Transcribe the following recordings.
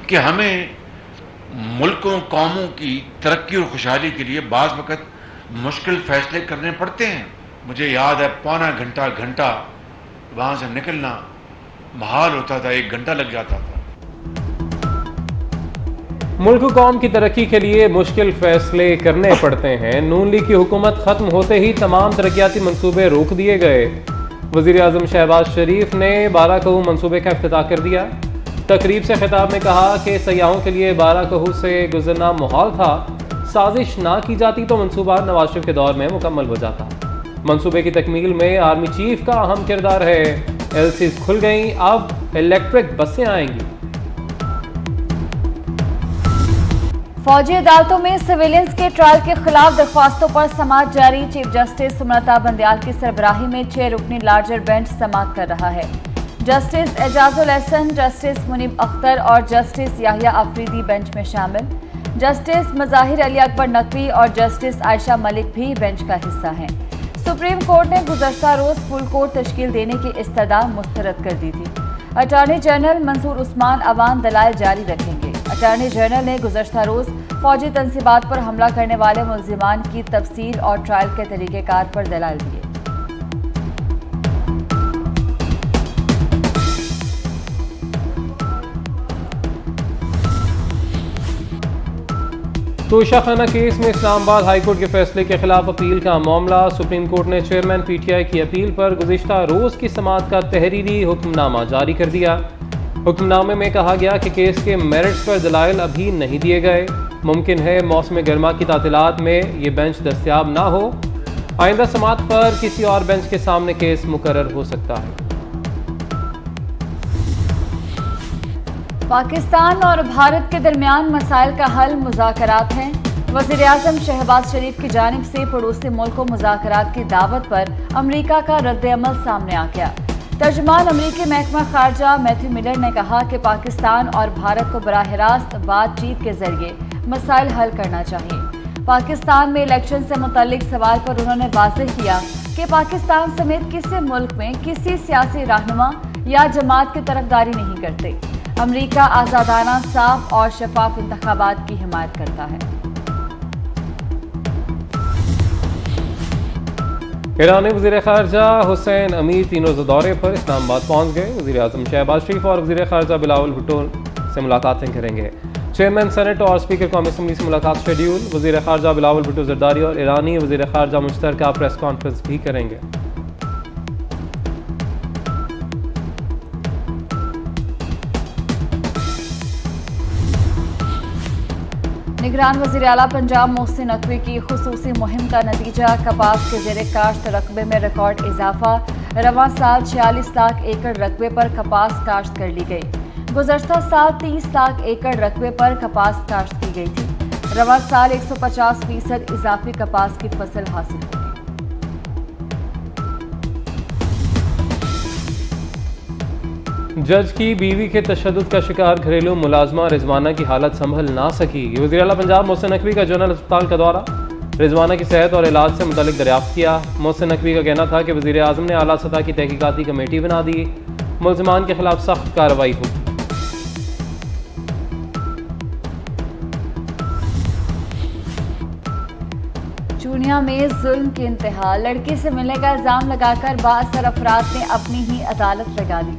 कि हमें मुल्कों कौमों की तरक्की और खुशहाली के लिए बाज़ वक़्त मुश्किल फैसले करने पड़ते हैं। मुझे याद है पौना घंटा वहाँ से निकलना महाल होता था, 1 घंटा लग जाता था। मुल्क कौम की तरक्की के लिए मुश्किल फैसले करने पड़ते हैं। नून लीग की हुकूमत खत्म होते ही तमाम तरक्याती मंसूबे रोक दिए गए। वज़ीर आज़म शहबाज शरीफ ने 12 कहू मंसूबे का इफ्तिताह कर दिया। तकरीब से खिताब में कहा कि सयाहों के लिए 12 कहू से गुजरना मुहाल था। साजिश ना की जाती तो मंसूबा नवाज शरीफ के दौर में मुकम्मल हो जाता। मंसूबे की तकमील में आर्मी चीफ का अहम किरदार है। एलसीज खुल गई, अब इलेक्ट्रिक बसें आएंगी। फौजी अदालतों में सिविलियंस के ट्रायल के खिलाफ दरख्वास्तों पर समाअत जारी। चीफ जस्टिस सुमलता बंदयाल की सरबराही में 6 रुकनी लार्जर बेंच समाअत कर रहा है। जस्टिस एजाजुल एहसन, जस्टिस मुनीब अख्तर और जस्टिस याहिया अफरीदी बेंच में शामिल। जस्टिस मज़ाहिर अली अकबर नकवी और जस्टिस आयशा मलिक भी बेंच का हिस्सा हैं। सुप्रीम कोर्ट ने गुज़श्ता रोज फुल कोर्ट तश्कील देने की इस्तदा मुस्तरद कर दी थी। अटॉर्नी जनरल मंसूर उस्मान अवान दलाइल जारी रखेंगे। अटॉर्नी जनरल ने गुज़श्ता रोज फौजी तंसीबात पर हमला करने वाले मुल्जिमान की तफसील और ट्रायल के तरीक़ेकार पर दलाइल दिए। तोशाखाना केस में इस्लामाबाद हाईकोर्ट के फैसले के खिलाफ अपील का मामला। सुप्रीम कोर्ट ने चेयरमैन पीटीआई की अपील पर गुज़िश्ता रोज की समाअत का तहरीरी हुक्मनामा जारी कर दिया। हुक्मनामे में कहा गया कि केस के मेरिट्स पर दलाइल अभी नहीं दिए गए। मुमकिन है मौसम गर्मा की तातीलात में ये बेंच दस्तयाब ना हो। आइंदा समाअत पर किसी और बेंच के सामने केस मुकर्रर हो सकता है। पाकिस्तान और भारत के दरमियान मसाइल का हल मुज़ाकरात हैं। वज़ीर आज़म शहबाज शरीफ की जानिब से पड़ोसी मुल्क को मुज़ाकरात की दावत पर अमरीका का रद्द-ए-अमल सामने आ गया। तर्जुमान अमरीकी महकमा खारजा मैथ्यू मिलर ने कहा कि पाकिस्तान और भारत को बराह रास्त बातचीत के जरिए मसाइल हल करना चाहिए। पाकिस्तान में इलेक्शन से मुतल्लिक सवाल पर उन्होंने वाज़ेह किया कि पाकिस्तान समेत किसी मुल्क में किसी सियासी रहनुमा या जमात की तरफदारी नहीं करते। अमरीका आज़ादाना, साफ और शफाफ इंतखाबात की हिमायत करता है। ईरानी वज़ीर ख़ारजा हुसैन अमीर तीन रोज़ा दौरे पर इस्लामाबाद पहुँच गए। वज़ीर आज़म शहबाज शरीफ और वज़ीर ख़ारजा बिलावल भुट्टो से मुलाकातें करेंगे। चेयरमैन सेनेट और स्पीकर कौमी असम्बली से मुलाकात शेड्यूल। वज़ीर ख़ारजा बिलावल भुट्टो ज़रदारी और ईरानी वज़ीर ख़ारजा मुश्तरका प्रेस कॉन्फ्रेंस भी करेंगे। निगरान वज़ीर आला पंजाब मोहसिन नकवी की खुसूसी मुहिम का नतीजा कपास के ज़ेरे काश्त रकबे में रिकॉर्ड इजाफा। रवां साल 46 लाख एकड़ रकबे पर कपास काश्त कर ली गई। गुज़श्ता साल 30 लाख एकड़ रकबे पर कपास काश्त की गई थी। रवां साल 150% इजाफी कपास की फसल हासिल हुई। जज की बीवी के तशद्दुद का शिकार घरेलू मुलाजमा रिजवाना की हालत संभल ना सकी। वज़ीर आला पंजाब मोहसिन नकवी का जनरल अस्पताल का दौरा। रिजवाना की सेहत और इलाज से मुतल्लिक दरियाफ्त किया। मोहसिन नकवी का कहना था कि वज़ीर आज़म ने आला सतह की तहकीकाती कमेटी बना दी। मुल्ज़िमान के खिलाफ सख्त कार्रवाई होगी। चूनिया में जुल्म की इंतहा। लड़की से मिलने का इल्जाम लगाकर बाअसर अफराद ने अपनी ही अदालत लगा दी।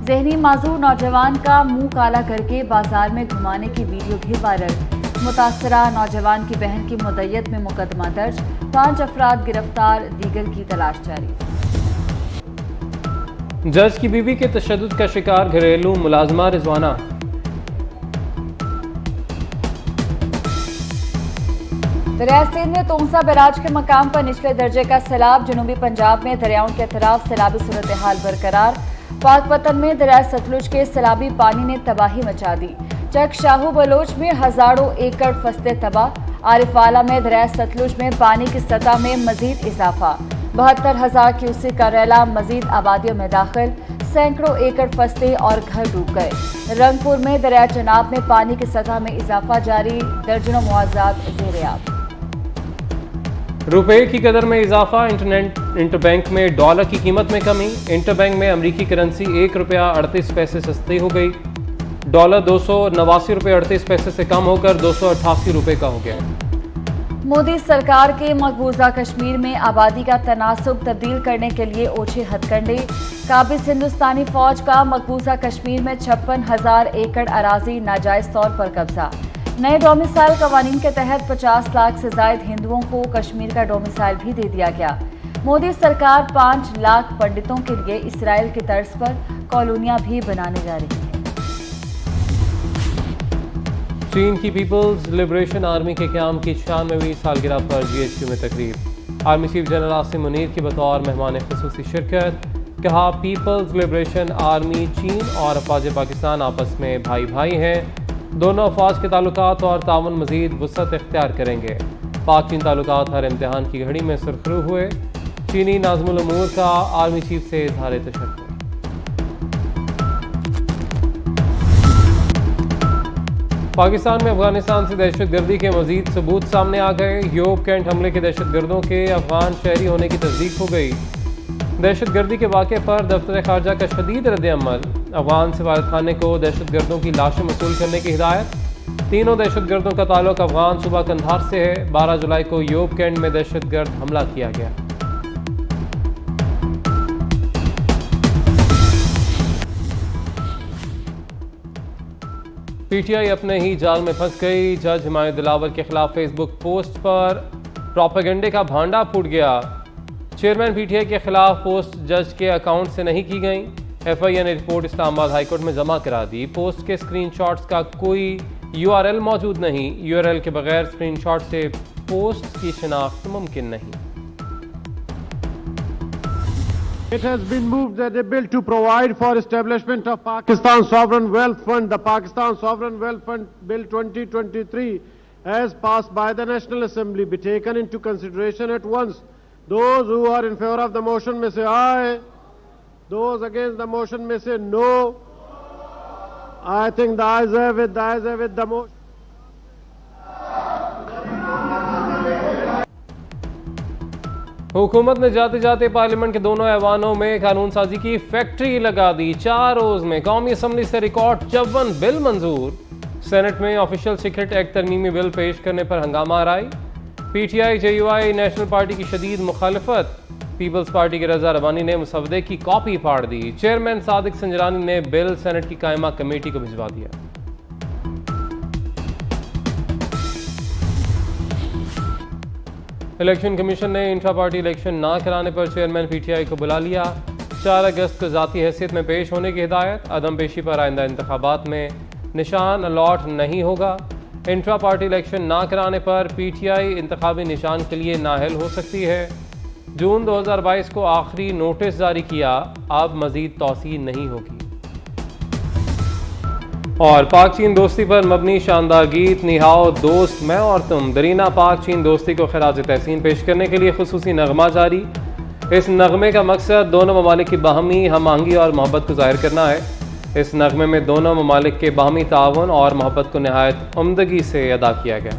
ज़हनी माजूर नौजवान का मुंह काला करके बाजार में घुमाने की वीडियो भी वायरल। मुतासरा नौजवान की बहन की मुद्दत में मुकदमा दर्ज। 5 अफराद गिरफ्तार, दीगर की तलाश जारी। जज की बीवी के तशद्दुद का शिकार घरेलू मुलाजमा रिजवाना। दरिया सिंध में तोंसा बैराज के मकाम पर निचले दर्जे का सैलाब। जनूबी पंजाब में दरियाओं के अतराफ सैलाबी सूरत हाल बरकरार। पाकपतन में दरिया सतलुज के सैलाबी पानी ने तबाही मचा दी। चक शाहू बलोच में हजारों एकड़ फसलें तबाह। आरिफवाला में दरिया सतलुज में पानी की सतह में मजीद इजाफा। 72,000 क्यूसेक का रैला मजीद आबादियों में दाखिल। सैकड़ों एकड़ फसलें और घर डूब गए। रंगपुर में दरिया चनाब में पानी की सतह में इजाफा जारी। दर्जनों मुआवजात ज़ेर-ए-आब। रुपए की कदर में इजाफा। इंटरबैंक में डॉलर की कीमत में कमी। इंटरबैंक में अमरीकी करेंसी 1 रुपया 38 पैसे सस्ती हो गई। $289.38 से कम होकर $288 का हो गया है। मोदी सरकार के मकबूजा कश्मीर में आबादी का तनासुब तब्दील करने के लिए ओछे हथकंडे। काबिज हिंदुस्तानी फौज का मकबूजा कश्मीर में 56,000 एकड़ अराजी नाजायज तौर पर कब्जा। नए डोमिसाइल कवानीन के तहत 50 लाख से जायद हिंदुओं को कश्मीर का डोमिसाइल भी दे दिया गया। मोदी सरकार 5 लाख पंडितों के लिए इसराइल की तर्ज पर कॉलोनियां भी बनाने जा रही है। चीन की पीपल्स लिबरेशन आर्मी के क़याम की 96वीं सालगिरह पर GHQ में तकरीब। Army chief general Asim Munir की बतौर मेहमान ख़ुसूसी शिरकत। कहा, पीपल्स लिबरेशन आर्मी चीन और अफवाज पाकिस्तान आपस में भाई भाई हैं। दोनों अफवाज के ताल्लुकात और ताउन मज़ीद वुसअत इख्तियार करेंगे। पाक चीन ताल्लुकात हर इम्तिहान की घड़ी में सुरखरू हुए। चीनी नाज़िमुल उमूर का आर्मी चीफ से इज़हार तशक्कुर। पाकिस्तान में अफगानिस्तान से दहशतगर्दी के मजीद सबूत सामने आ गए। यूब कैंट हमले के दहशतगर्दों के अफगान शहरी होने की तस्दीक हो गई। दहशतगर्दी के वाक़े पर दफ्तर खारजा का शदीद रद्द-ए-अमल। अफगान सफारतखाने को दहशतगर्दों की लाशें वसूल करने की हिदायत। तीनों दहशतगर्दों का ताल्लुक अफगान सूबा कंधार से है। 12 जुलाई को यूब कैंट में दहशतगर्द हमला किया गया। PTI अपने ही जाल में फंस गई। जज हुमायूं दिलावर के खिलाफ फेसबुक पोस्ट पर प्रोपेगेंडे का भांडा फूट गया। चेयरमैन PTI के खिलाफ पोस्ट जज के अकाउंट से नहीं की गई। FIA ने रिपोर्ट इस्लामाबाद हाईकोर्ट में जमा करा दी। पोस्ट के स्क्रीनशॉट्स का कोई URL मौजूद नहीं। URL के बगैर स्क्रीनशॉट से पोस्ट की शिनाख्त मुमकिन नहीं। It has been moved that a bill to provide for establishment of Pakistan Sovereign Wealth Fund, the Pakistan Sovereign Wealth Fund Bill 2023, as passed by the National Assembly, be taken into consideration at once. Those who are in favor of the motion may say aye. Those against the motion may say no. I think the ayes have it. The ayes have it. The motion. हुकूमत ने जाते जाते parliament के दोनों ऐवानों में कानून साजी की फैक्ट्री लगा दी। 4 रोज में कौमी असम्बली से रिकॉर्ड 54 बिल मंजूर। सेनेट में ऑफिशियल सीक्रेट एक्ट तरमीमी बिल पेश करने पर हंगामा आराई। PTI JUI नेशनल पार्टी की शदीद मुखालफत। पीपल्स पार्टी के रजा रबानी ने मुसवदे की कॉपी फाड़ दी। चेयरमैन सादिक संजरानी ने बिल सेनेट की कायमा कमेटी को भिजवा दिया। इलेक्शन कमीशन ने इंट्रा पार्टी इलेक्शन ना कराने पर चेयरमैन PTI को बुला लिया। 4 अगस्त को ज़ाती हैसियत में पेश होने की हिदायत। अदम पेशी पर आइंदा इंतखाबात में निशान अलॉट नहीं होगा। इंट्रा पार्टी इलेक्शन ना कराने पर PTI इंतखाबी निशान के लिए नाअहल हो सकती है। जून 2022 को आखिरी नोटिस जारी किया। अब मजीद तौसी नहीं होगी। और पाक चीन दोस्ती पर मबनी शानदार गीत निहाओ दोस्त मैं और तुम दरीना पाक चीन दोस्ती को खराज तहसीन पेश करने के लिए खुसूसी नगमा जारी। इस नगमे का मकसद दोनों ममालिक की बाहमी हम आहंगी और मोहब्बत को जाहिर करना है। इस नगमे में दोनों ममालिक के बाहमी ताउन और मोहब्बत को नहायत उम्दगी से अदा किया गया।